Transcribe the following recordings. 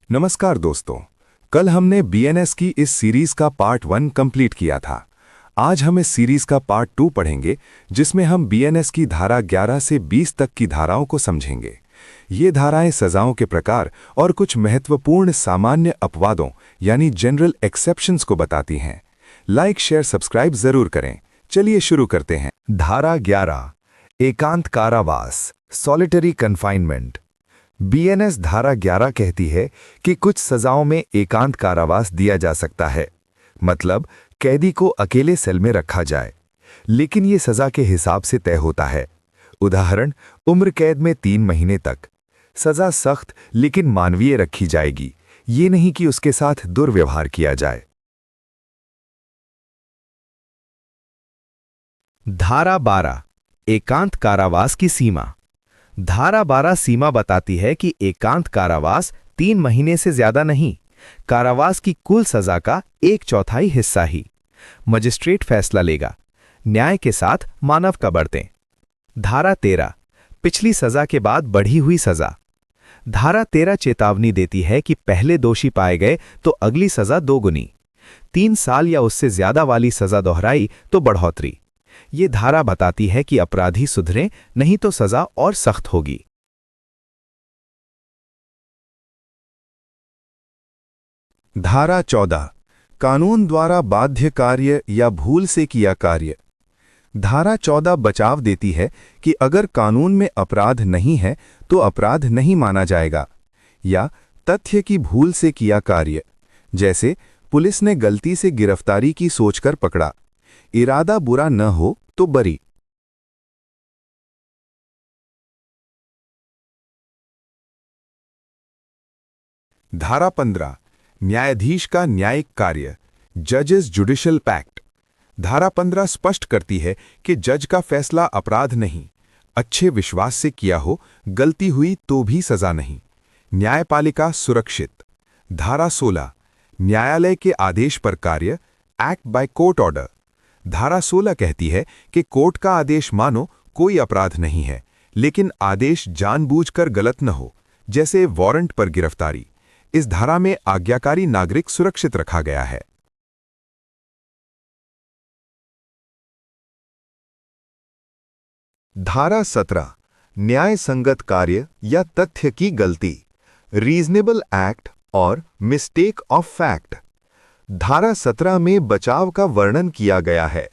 नमस्कार दोस्तों। कल हमने बीएनएस की इस सीरीज का पार्ट 1 कंप्लीट किया था। आज हम इस सीरीज का पार्ट 2 पढ़ेंगे, जिसमें हम बीएनएस की धारा 11 से 20 तक की धाराओं को समझेंगे। ये धाराएं सजाओं के प्रकार और कुछ महत्वपूर्ण सामान्य अपवादों यानी जनरल एक्सेप्शंस को बताती हैं। लाइक, शेयर, सब्सक्राइब जरूर करें। चलिए शुरू करते हैं। धारा 11, एकांत कारावास, सॉलिटरी कन्फाइनमेंट। बीएनएस धारा 11 कहती है कि कुछ सजाओं में एकांत कारावास दिया जा सकता है, मतलब कैदी को अकेले सेल में रखा जाए, लेकिन ये सजा के हिसाब से तय होता है। उदाहरण, उम्र कैद में 3 महीने तक। सजा सख्त लेकिन मानवीय रखी जाएगी, ये नहीं कि उसके साथ दुर्व्यवहार किया जाए। धारा 12, एकांत कारावास की सीमा। धारा 12 सीमा बताती है कि एकांत कारावास 3 महीने से ज्यादा नहीं, कारावास की कुल सजा का 1/4 हिस्सा ही। मजिस्ट्रेट फैसला लेगा। न्याय के साथ मानव का बरतें। धारा 13, पिछली सजा के बाद बढ़ी हुई सजा। धारा 13 चेतावनी देती है कि पहले दोषी पाए गए तो अगली सजा 2 गुनी। 3 साल या उससे ज्यादा वाली सजा दोहराई तो बढ़ोतरी। ये धारा बताती है कि अपराधी सुधरे, नहीं तो सजा और सख्त होगी। धारा 14, कानून द्वारा बाध्य कार्य या भूल से किया कार्य। धारा 14 बचाव देती है कि अगर कानून में अपराध नहीं है तो अपराध नहीं माना जाएगा, या तथ्य की भूल से किया कार्य, जैसे पुलिस ने गलती से गिरफ्तारी की सोचकर पकड़ा, इरादा बुरा न हो तो बरी। धारा 15, न्यायाधीश का न्यायिक कार्य, जजेस जुडिशियल पैक्ट। धारा 15 स्पष्ट करती है कि जज का फैसला अपराध नहीं, अच्छे विश्वास से किया हो, गलती हुई तो भी सजा नहीं। न्यायपालिका सुरक्षित। धारा 16, न्यायालय के आदेश पर कार्य, एक्ट बाय कोर्ट ऑर्डर। धारा 16 कहती है कि कोर्ट का आदेश मानो कोई अपराध नहीं है, लेकिन आदेश जानबूझकर गलत न हो, जैसे वारंट पर गिरफ्तारी। इस धारा में आज्ञाकारी नागरिक सुरक्षित रखा गया है। धारा 17, न्याय संगत कार्य या तथ्य की गलती, रीजनेबल एक्ट और मिस्टेक ऑफ फैक्ट। धारा 17 में बचाव का वर्णन किया गया है।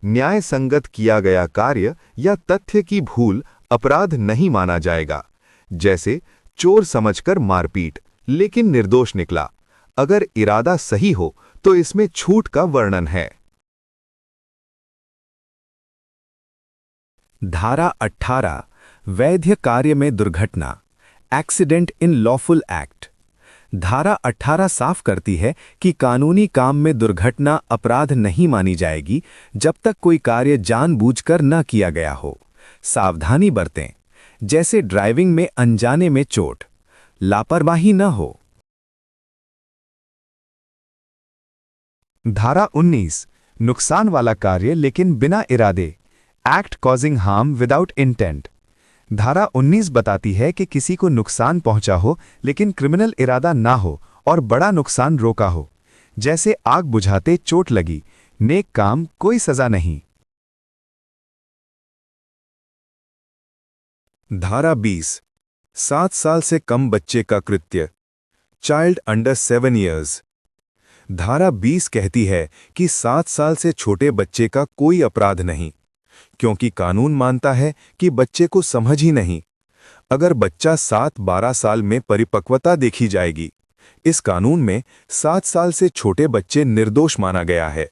न्याय संगत किया गया कार्य या तथ्य की भूल अपराध नहीं माना जाएगा, जैसे चोर समझकर मारपीट लेकिन निर्दोष निकला। अगर इरादा सही हो तो इसमें छूट का वर्णन है। धारा 18, वैध कार्य में दुर्घटना, एक्सीडेंट इन लॉफुल एक्ट। धारा 18 साफ करती है कि कानूनी काम में दुर्घटना अपराध नहीं मानी जाएगी जब तक कोई कार्य जानबूझकर न किया गया हो। सावधानी बरतें, जैसे ड्राइविंग में अनजाने में चोट, लापरवाही न हो। धारा 19, नुकसान वाला कार्य लेकिन बिना इरादे, act causing harm without intent. धारा 19 बताती है कि किसी को नुकसान पहुंचा हो लेकिन क्रिमिनल इरादा ना हो और बड़ा नुकसान रोका हो, जैसे आग बुझाते चोट लगी, नेक काम कोई सजा नहीं। धारा 20, 7 साल से कम बच्चे का कृत्य, चाइल्ड अंडर 7 इयर्स। धारा 20 कहती है कि 7 साल से छोटे बच्चे का कोई अपराध नहीं, क्योंकि कानून मानता है कि बच्चे को समझ ही नहीं। अगर बच्चा 7-12 साल में परिपक्वता देखी जाएगी। इस कानून में 7 साल से छोटे बच्चे निर्दोष माना गया है।